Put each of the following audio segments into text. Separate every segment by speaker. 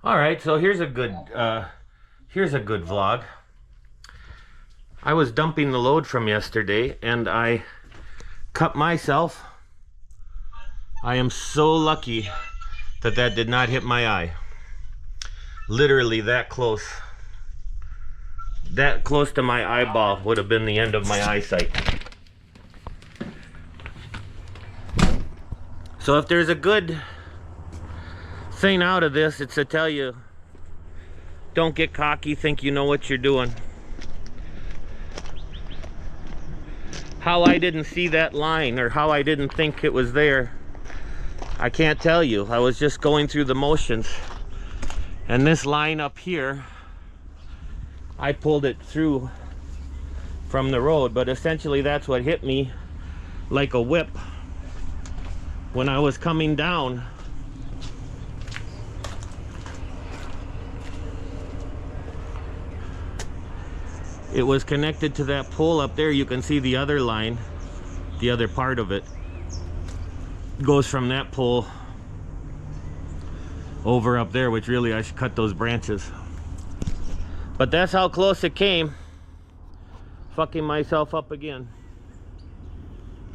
Speaker 1: All right, so here's a good vlog. I was dumping the load from yesterday and I cut myself. I am so lucky that that did not hit my eye. Literally that close. That close to my eyeball would have been the end of my eyesight. So if there's a good thing out of this, it's to tell you, don't get cocky, think you know what you're doing. How I didn't see that line or how I didn't think it was there, I can't tell you. I was just going through the motions. And this line up here, I pulled it through from the road, but essentially that's what hit me like a whip when I was coming down. It was connected to that pole up there. You can see the other line, the other part of it goes from that pole over up there, which really I should cut those branches. But that's how close it came. Fucking myself up again.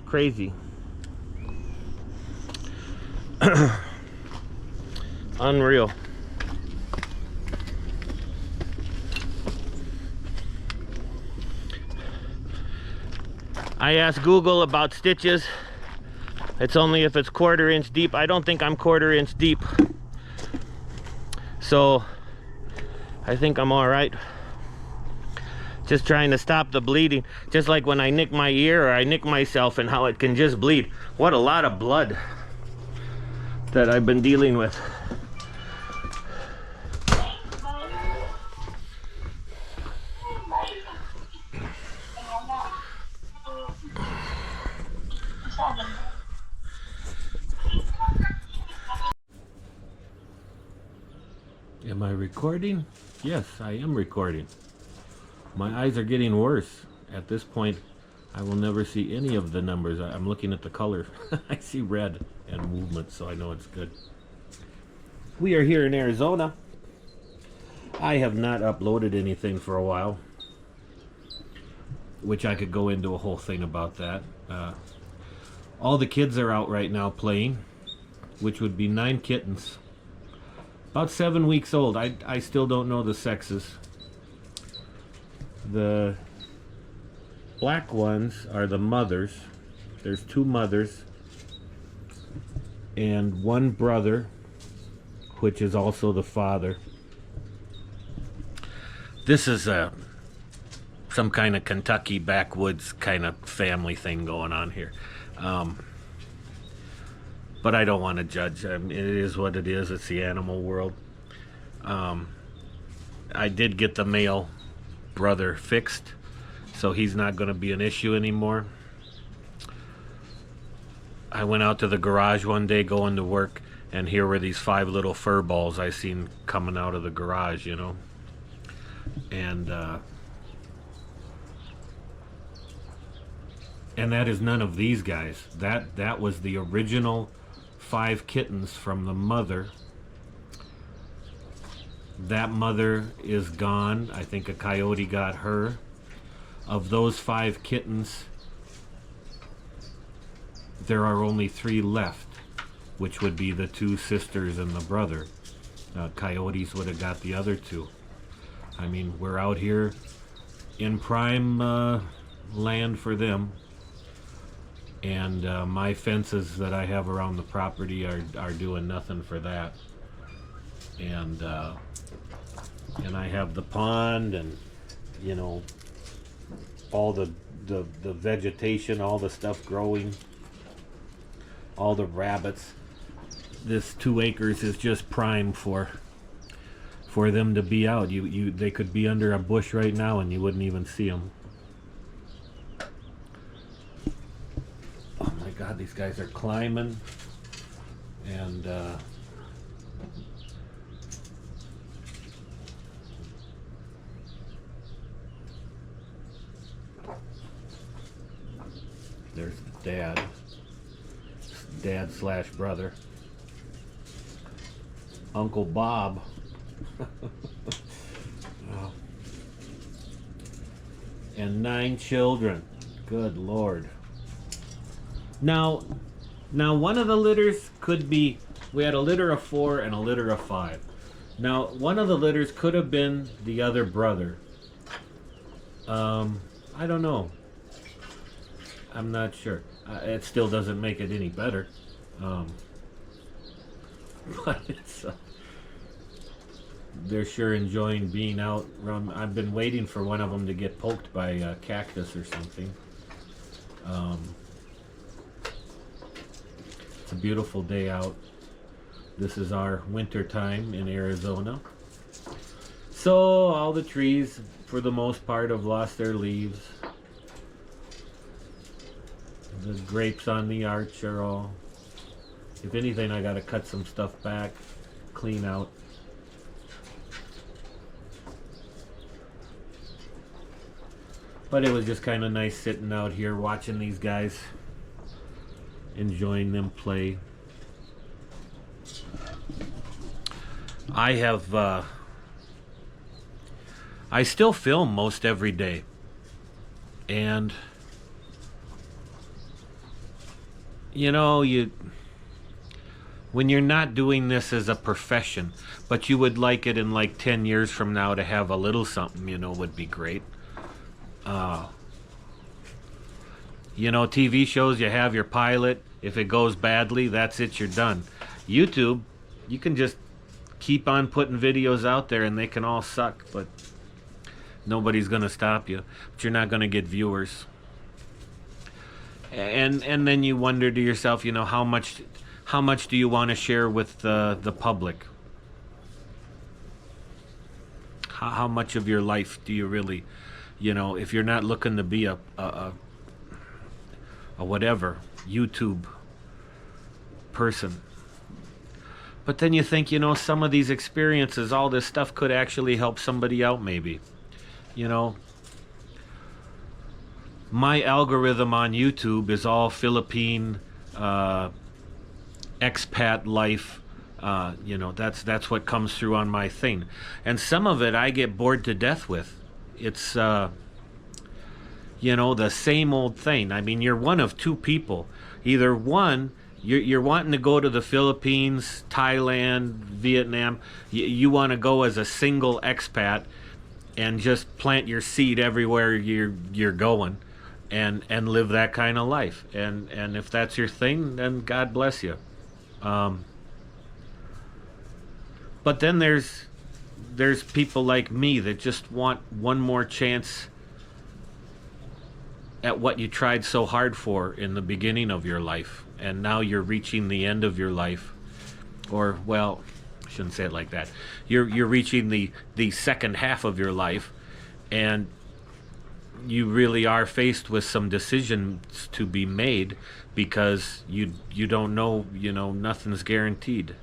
Speaker 1: Crazy. Unreal. I asked Google about stitches. It's only if it's 1/4 inch deep. I don't think I'm 1/4 inch deep. So I think I'm all right. Just trying to stop the bleeding. Just like when I nick my ear or I nick myself and how it can just bleed. What a lot of blood that I've been dealing with. Am I recording? Yes, I am recording. My eyes are getting worse. At this point, I will never see any of the numbers. I'm looking at the color. I see red and movement, so I know it's good. We are here in Arizona. I have not uploaded anything for a while, which I could go into a whole thing about that. All the kids are out right now playing, which would be 9 kittens. About 7 weeks old. I still don't know the sexes. The black ones are the mothers. There's 2 mothers and 1 brother, which is also the father. This is some kind of Kentucky backwoods kind of family thing going on here. But I don't want to judge. I mean, it is what it is. It's the animal world. I did get the male brother fixed, so he's not going to be an issue anymore. I went out to the garage one day going to work, and here were these 5 little fur balls I seen coming out of the garage, you know. And that is none of these guys. That was the original 5 kittens from the mother. That mother is gone. I think a coyote got her. Of those 5 kittens, there are only 3 left, which would be the 2 sisters and the brother. Coyotes would have got the other 2. I mean, we're out here in prime land for them. And my fences that I have around the property are doing nothing for that. And I have the pond and, you know, all the vegetation, all the stuff growing, all the rabbits. This 2 acres is just prime for them to be out. They could be under a bush right now and you wouldn't even see them. God, these guys are climbing, and there's the dad slash brother. Uncle Bob Oh. And 9 children. Good Lord. Now one of the litters could be, we had a litter of 4 and a litter of 5. Now, one of the litters could have been the other brother. I don't know. I'm not sure. It still doesn't make it any better. But it's, they're sure enjoying being out. I've been waiting for one of them to get poked by a cactus or something. It's a beautiful day out. This is our winter time in Arizona. So all the trees, for the most part, have lost their leaves. The grapes on the arch are all... If anything, I gotta cut some stuff back, clean out. But it was just kind of nice sitting out here watching these guys, enjoying them play. I still film most every day, and you know, when you're not doing this as a profession, but you would like it in like 10 years from now to have a little something, you know, would be great. You know, TV shows, you have your pilot. If it goes badly, that's it, you're done. YouTube, you can just keep on putting videos out there and they can all suck, but nobody's gonna stop you. But you're not gonna get viewers. And then you wonder to yourself, you know, how much do you want to share with the public? How much of your life do you really, you know, if you're not looking to be a whatever YouTube person. But then you think, you know, some of these experiences, all this stuff could actually help somebody out maybe. You know, my algorithm on YouTube is all Philippine expat life. You know, that's what comes through on my thing. And some of it I get bored to death with. It's you know, the same old thing. I mean, you're one of 2 people. Either one, you're wanting to go to the Philippines, Thailand, Vietnam. You want to go as a single expat and just plant your seed everywhere you're going, and live that kind of life. And if that's your thing, then God bless you. But then there's people like me that just want one more chance at what you tried so hard for in the beginning of your life, and now you're reaching the end of your life. Or, well, I shouldn't say it like that. You're reaching the second half of your life, and you really are faced with some decisions to be made, because you don't know, you know, nothing's guaranteed.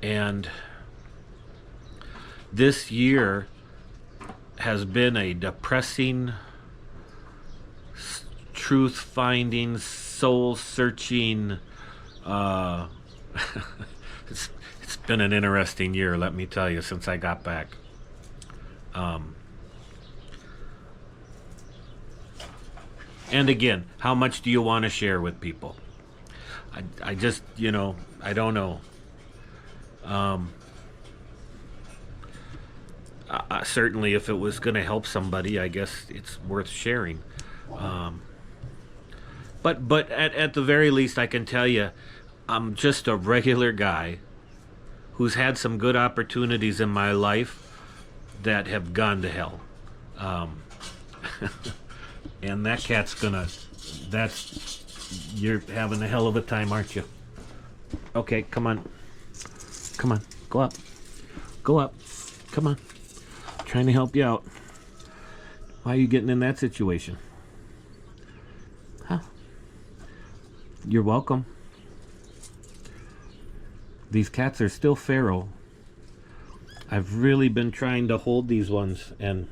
Speaker 1: And this year has been a depressing, truth-finding, soul-searching, it's been an interesting year, let me tell you, since I got back. And again, how much do you want to share with people? I just, you know, I don't know. Certainly, if it was going to help somebody, I guess it's worth sharing. But at the very least, I can tell you, I'm just a regular guy who's had some good opportunities in my life that have gone to hell. And that cat's you're having a hell of a time, aren't you? Okay, come on. Come on, go up. Go up. Come on. I'm trying to help you out. Why are you getting in that situation? Huh? You're welcome. These cats are still feral. I've really been trying to hold these ones, and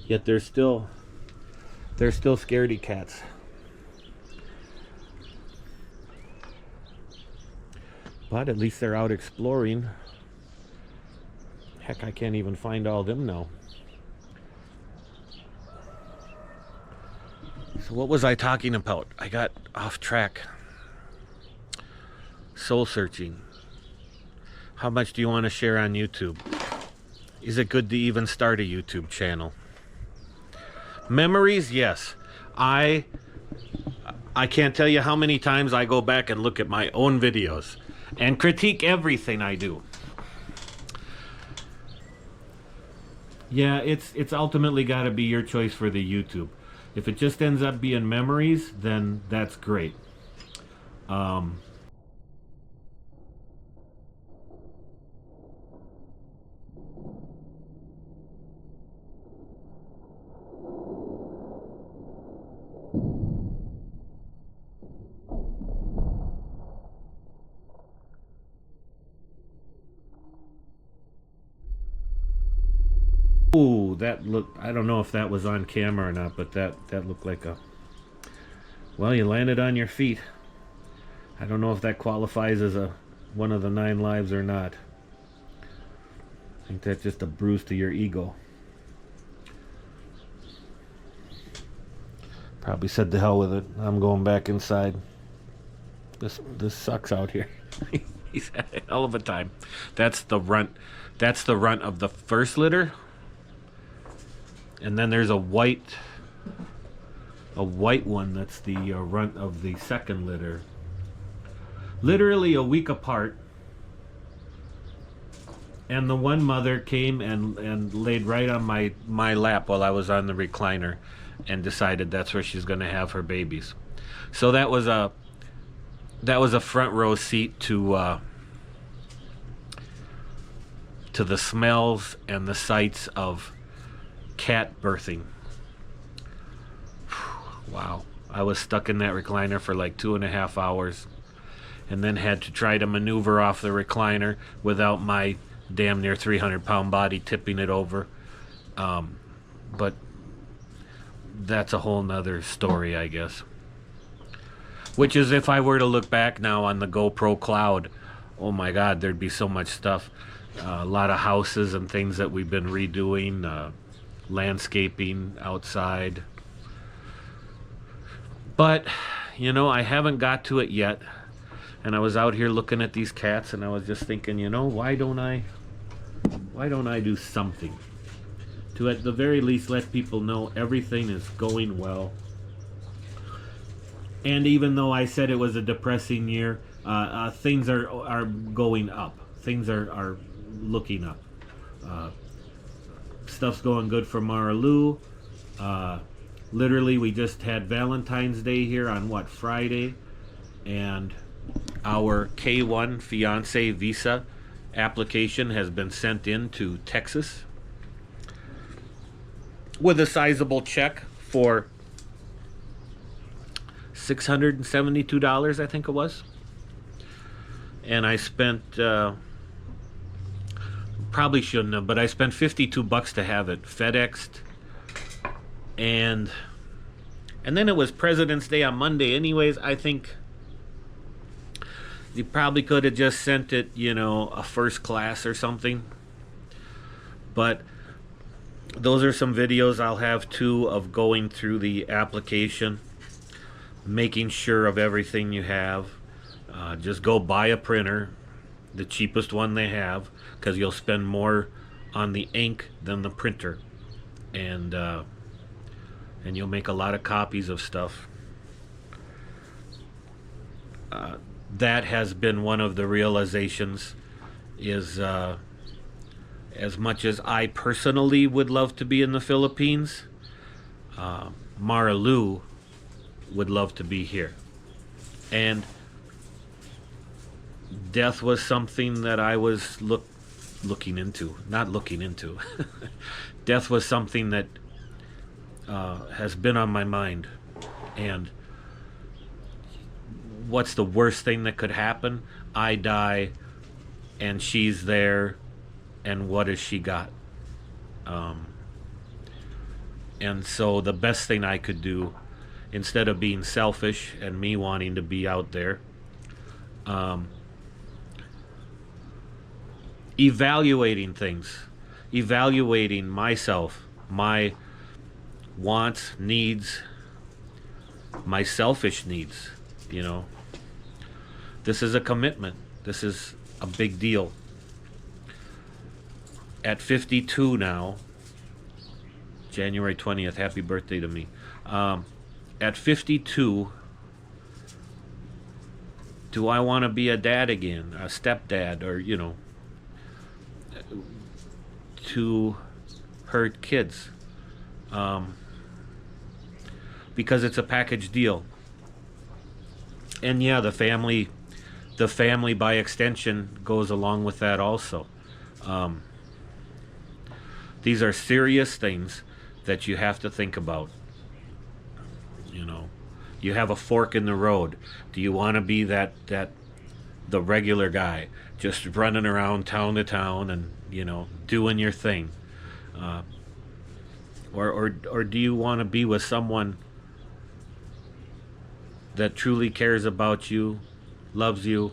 Speaker 1: yet they're still scaredy cats. But at least they're out exploring. Heck, I can't even find all them now. So what was I talking about? I got off track. Soul searching. How much do you want to share on YouTube? Is it good to even start a YouTube channel? Memories, yes. I can't tell you how many times I go back and look at my own videos and critique everything I do. Yeah, it's ultimately got to be your choice for the YouTube. If it just ends up being memories, then that's great. Ooh, that looked, I don't know if that was on camera or not, but that looked like a, well, you landed on your feet. I don't know if that qualifies as a one of the 9 lives or not. I think that's just a bruise to your ego. Probably said to hell with it. I'm going back inside. This sucks out here. He's had a hell of a time. That's the runt. That's the runt of the first litter. And then there's a white one that's the runt of the second litter. Literally a week apart. And the one mother came and laid right on my lap while I was on the recliner and decided that's where she's going to have her babies. So that was a front row seat to the smells and the sights of cat birthing. Wow. I was stuck in that recliner for like 2.5 hours and then had to try to maneuver off the recliner without my damn near 300-pound body tipping it over. But that's a whole nother story, I guess. Which is, if I were to look back now on the GoPro Cloud, oh my God, there'd be so much stuff. A lot of houses and things that we've been redoing, landscaping outside. But, you know, I haven't got to it yet. And I was out here looking at these cats and I was just thinking, you know, why don't I do something to at the very least let people know everything is going well. And even though I said it was a depressing year, things are going up. Things are looking up. Stuff's going good for Mara Lou. Literally, we just had Valentine's Day here on Friday, and our K1 fiance visa application has been sent in to Texas with a sizable check for $672, I think it was. And I spent probably shouldn't have, but I spent $52 to have it FedExed, and then it was President's Day on Monday anyways. I think you probably could have just sent it, you know, a first class or something. But those are some videos I'll have too of going through the application, making sure of everything you have. Just go buy a printer, the cheapest one they have, because you'll spend more on the ink than the printer, and you'll make a lot of copies of stuff. That has been one of the realizations, is as much as I personally would love to be in the Philippines, Mara Lou would love to be here. And death was something that I was looking into. Not looking into. Death was something that has been on my mind. And what's the worst thing that could happen? I die and she's there, and what has she got? And so the best thing I could do, instead of being selfish and me wanting to be out there, evaluating things, evaluating myself, my wants, needs, my selfish needs, you know. This is a commitment. This is a big deal. At 52 now, January 20th, happy birthday to me. At 52, do I want to be a dad again, a stepdad, or, you know, to her kids? Because it's a package deal. And yeah, the family by extension goes along with that also. These are serious things that you have to think about. You know, you have a fork in the road. Do you want to be the regular guy, just running around town to town and, you know, doing your thing, or do you want to be with someone that truly cares about you, loves you?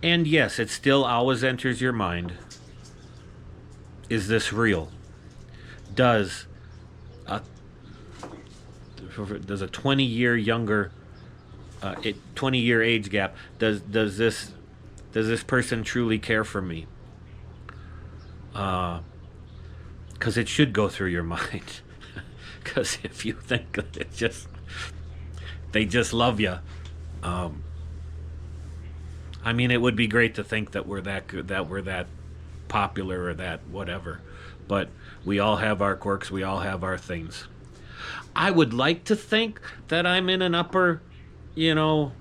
Speaker 1: And yes, it still always enters your mind, is this real? Does a 20-year younger 20-year age gap, does this person truly care for me? Because it should go through your mind. Because if you think that they just love you, I mean, it would be great to think that we're that good, that we're that popular, or that whatever. But we all have our quirks. We all have our things. I would like to think that I'm in an upper, above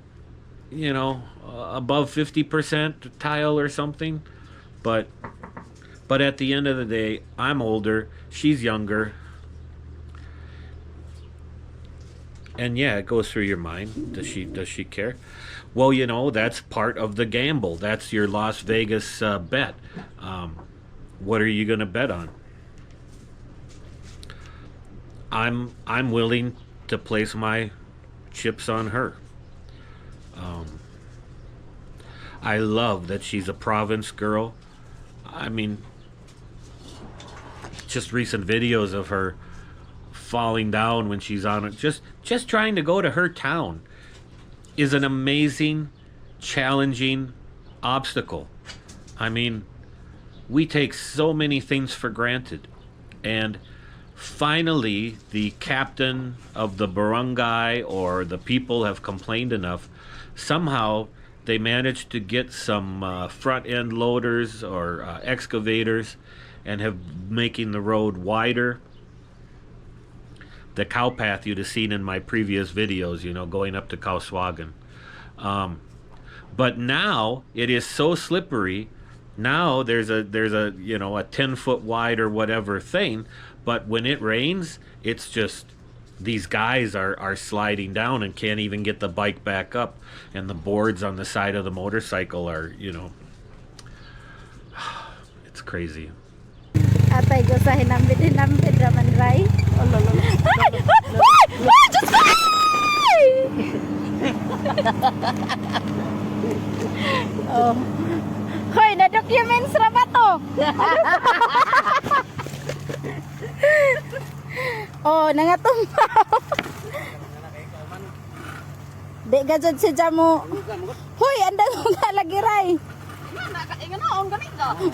Speaker 1: 50% tile or something. But at the end of the day, I'm older. She's younger. And yeah, it goes through your mind. Does she care? Well, that's part of the gamble. That's your Las Vegas bet. What are you going to bet on? I'm willing to place my chips on her. I love that she's a province girl. I mean, just recent videos of her falling down when she's on it, just trying to go to her town is an amazing, challenging obstacle. I mean, we take so many things for granted, and finally the captain of the barangay or the people have complained enough. Somehow they managed to get some front end loaders or excavators and have making the road wider. The cow path you'd have seen in my previous videos, going up to Kauswagen. But now it is so slippery. Now there's a 10-foot wide or whatever thing, but when it rains, it's just these guys are sliding down and can't even get the bike back up, and the boards on the side of the motorcycle are, it's crazy.
Speaker 2: Atay ko sa hinambit raman ray. Oh, lolo. Just oh. Hoy, na documents ra ba to? Oh, nangatumbaw. Di gajud si Jamo. Hoy, andang nga lagi ray. Na kaingon on ganito.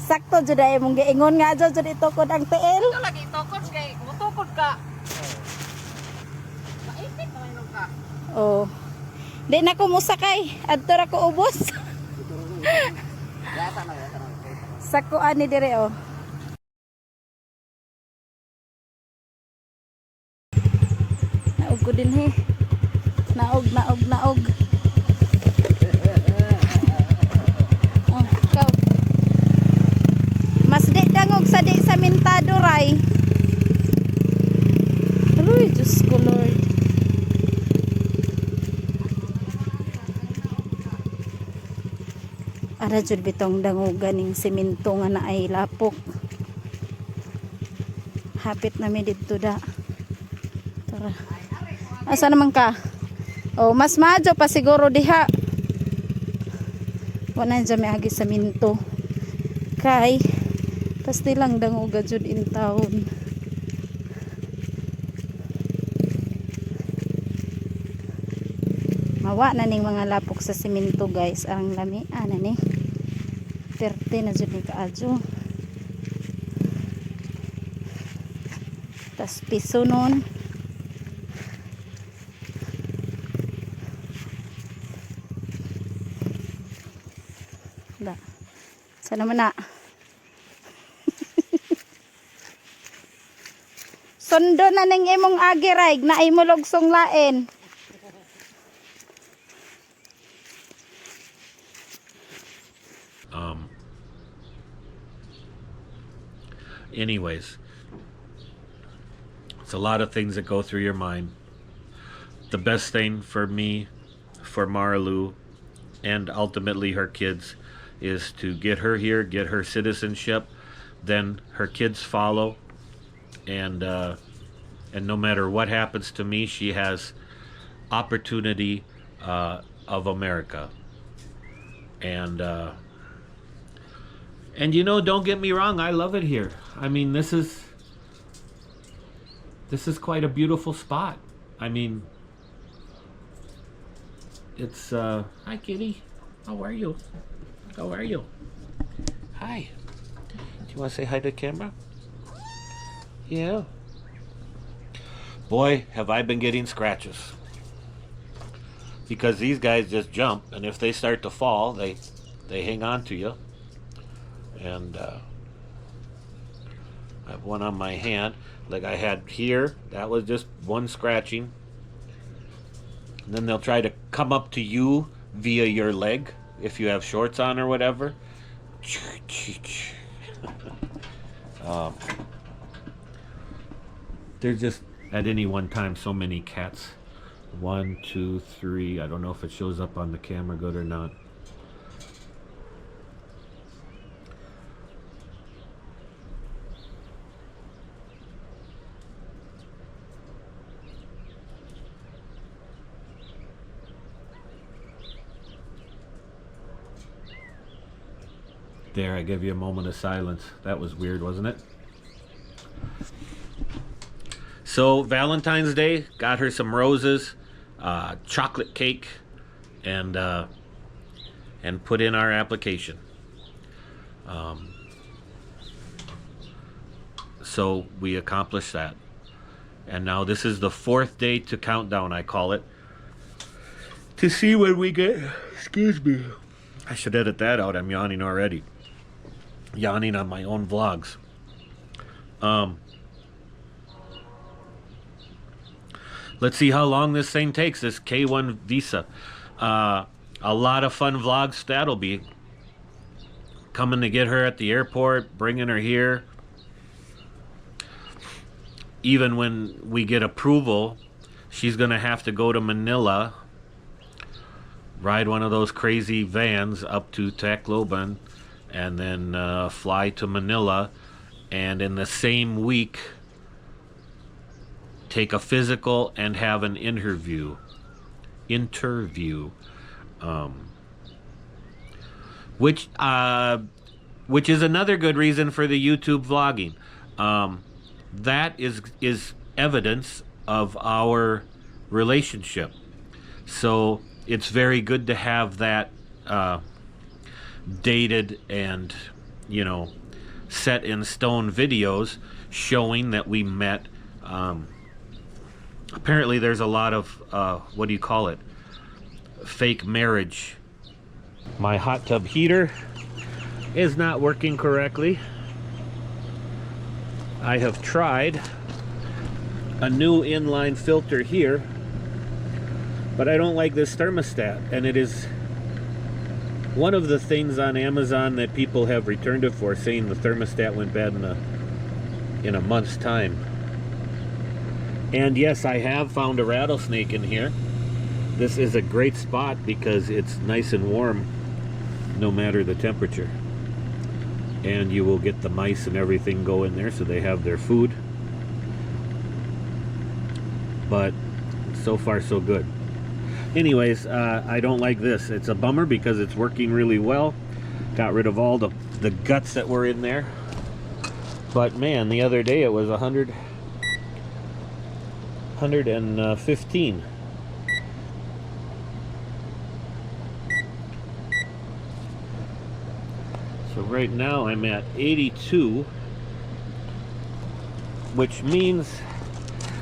Speaker 2: Sakto jud ay mong giingon nga jud ito ko ang TL.
Speaker 3: Ito lagi tukod kay mutukod ka. Maipit naman ka.
Speaker 2: Oh. Di na ko musakay. Adto ra ko ubos.
Speaker 3: Yata na.
Speaker 2: Sako ani dire oh. Naog ko din he. Naog. Oh, ikaw. Mas di dangog sa di sa mintado ray. Uy, Diyos ko Lord. Ara jud bitong dangogan ning semento nga naay lapok. Hapit na mi didto da. Tara. Asa naman ka? Oh, mas madyo pa siguro diha. Wala dyan may agi sa minto. Kay, pasti lang danguga jud in town. Mawa na ning mga lapok sa siminto guys. Ang lami, na ni. 30 na jud ni kaadyo. Tas piso nun. Da. Sana man na. Sundo na ning imong agi rayg na imulog song lain.
Speaker 1: Anyways, it's a lot of things that go through your mind. The best thing for me, for Marilu, and ultimately her kids, is to get her here, get her citizenship, then her kids follow, and no matter what happens to me, she has opportunity of America. And you know, don't get me wrong, I love it here. I mean, this is quite a beautiful spot. I mean, it's hi kitty. How are you? How are you? Hi. Do you want to say hi to the camera? Yeah. Boy, have I been getting scratches. Because these guys just jump, and if they start to fall, they hang on to you. And I have one on my hand, like I had here. That was just one scratching. And then they'll try to come up to you via your leg if you have shorts on or whatever. There's just at any one time so many cats. 1, 2, 3. I don't know if it shows up on the camera good or not. There, I gave you a moment of silence. That was weird, wasn't it? So, Valentine's Day, got her some roses, chocolate cake, and put in our application. So, we accomplished that. And now this is the 4th day to countdown, I call it, to see when we get... Excuse me. I should edit that out. I'm yawning already. Yawning on my own vlogs. Let's see how long this thing takes, this K1 visa. A lot of fun vlogs that'll be. Coming to get her at the airport, bringing her here. Even when we get approval, she's gonna have to go to Manila, ride one of those crazy vans up to Tacloban, and then fly to Manila, and in the same week take a physical and have an interview, which is another good reason for the YouTube vlogging. That is evidence of our relationship, so it's very good to have that dated and, you know, set in stone videos showing that we met. Apparently there's a lot of what do you call it, fake marriage. My hot tub heater is not working correctly. I have tried a new inline filter here, but I don't like this thermostat, and it is one of the things on Amazon that people have returned it for, saying the thermostat went bad in a month's time. And yes, I have found a rattlesnake in here. This is a great spot because it's nice and warm no matter the temperature. And you will get the mice and everything go in there, so they have their food. But so far so good. Anyways, I don't like this. It's a bummer because it's working really well. Got rid of all the guts that were in there. But man, the other day it was 115. So right now I'm at 82, which means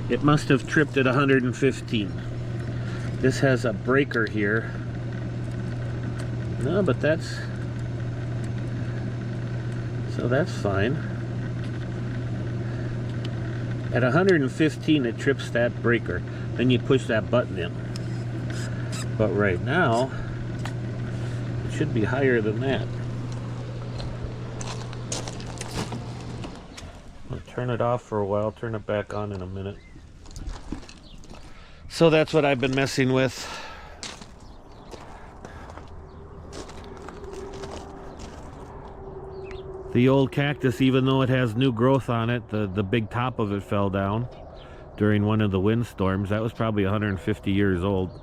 Speaker 1: it must have tripped at 115. This has a breaker here. No, but that's fine. At 115 it trips that breaker. Then you push that button in. But right now it should be higher than that. I'll turn it off for a while, turn it back on in a minute. So that's what I've been messing with. The old cactus, even though it has new growth on it, the big top of it fell down during one of the windstorms. That was probably 150 years old.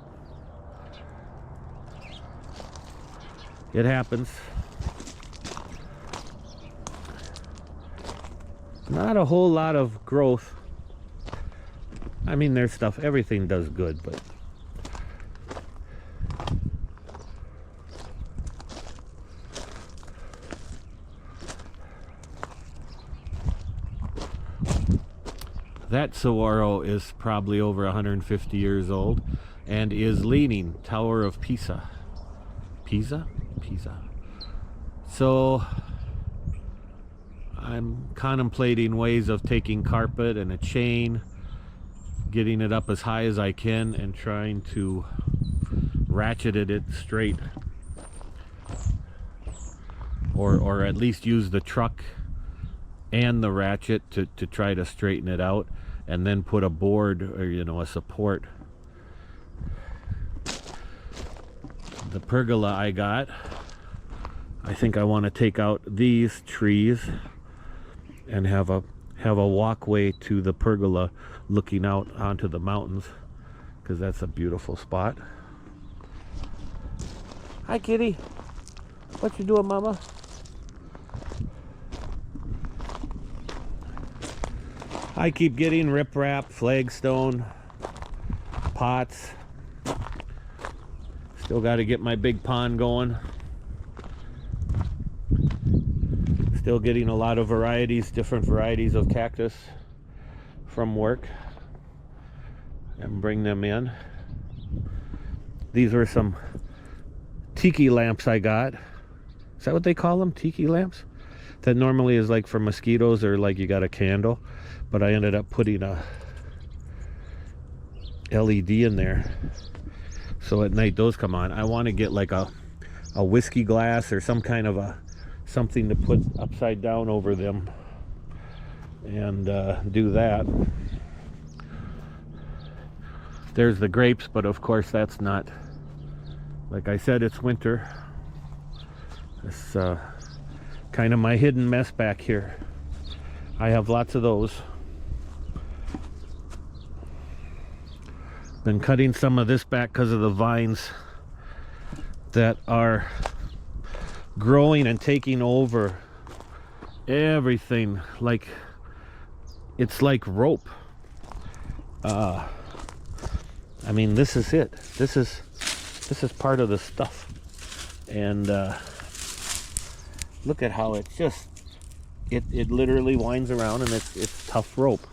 Speaker 1: It happens. Not a whole lot of growth. I mean, there's stuff, everything does good, but that saguaro is probably over 150 years old and is leaning. Tower of Pisa. Pisa? So I'm contemplating ways of taking carpet and a chain, getting it up as high as I can and trying to ratchet it straight, or at least use the truck and the ratchet to try to straighten it out, and then put a board, or a support. The pergola I got, I think I want to take out these trees and have a walkway to the pergola looking out onto the mountains, because that's a beautiful spot. Hi kitty, what you doing, mama? I keep getting riprap, flagstone, pots. Still got to get my big pond going. Still getting a lot of different varieties of cactus from work, and bring them in. These were some tiki lamps I got. Is that what they call them? Tiki lamps? That normally is like for mosquitoes, or like you got a candle, but I ended up putting a LED in there, so at night those come on. I want to get like a whiskey glass or some kind of something to put upside down over them, and do that. There's the grapes, but of course that's not, like I said, it's winter. It's kind of my hidden mess back here. I have lots of those. Been cutting some of this back because of the vines that are growing and taking over everything. Like, it's like rope. I mean, this is it. This is part of the stuff. And look at how it's just, it literally winds around, and it's tough rope.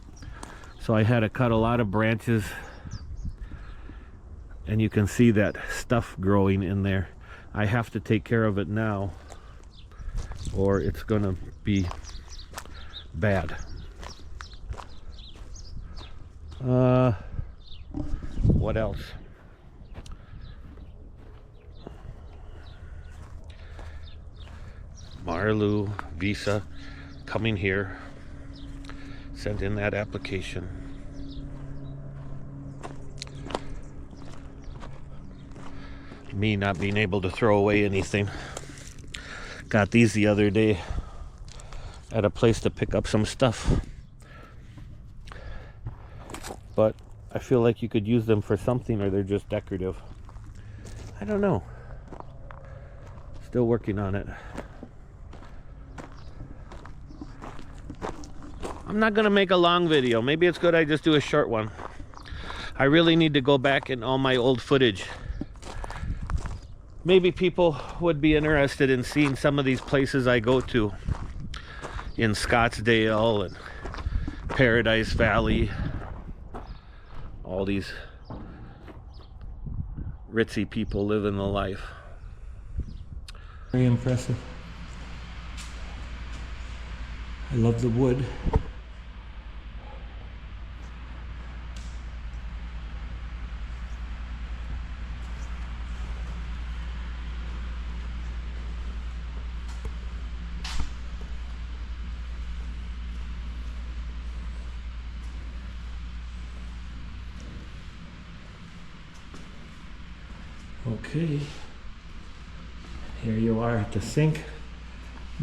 Speaker 1: So I had to cut a lot of branches, and you can see that stuff growing in there. I have to take care of it now, or it's gonna be bad. What else? Marlu visa coming here. Sent in that application. Me not being able to throw away anything. Got these the other day at a place to pick up some stuff, but I feel like you could use them for something, or they're just decorative. I don't know. Still working on it. I'm not gonna make a long video. Maybe it's good I just do a short one. I really need to go back in all my old footage. Maybe people would be interested in seeing some of these places I go to in Scottsdale and Paradise Valley. All these ritzy people living the life. Very impressive. I love the wood. Okay, here you are at the sink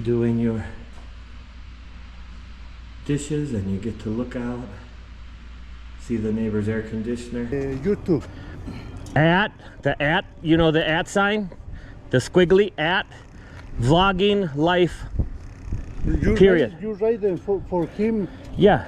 Speaker 1: doing your dishes, and you get to look out, see the neighbor's air conditioner.
Speaker 4: YouTube.
Speaker 1: You know the @ sign? The squiggly @ vlogging life.
Speaker 4: You
Speaker 1: Period.
Speaker 4: You write them for him.
Speaker 1: Yeah.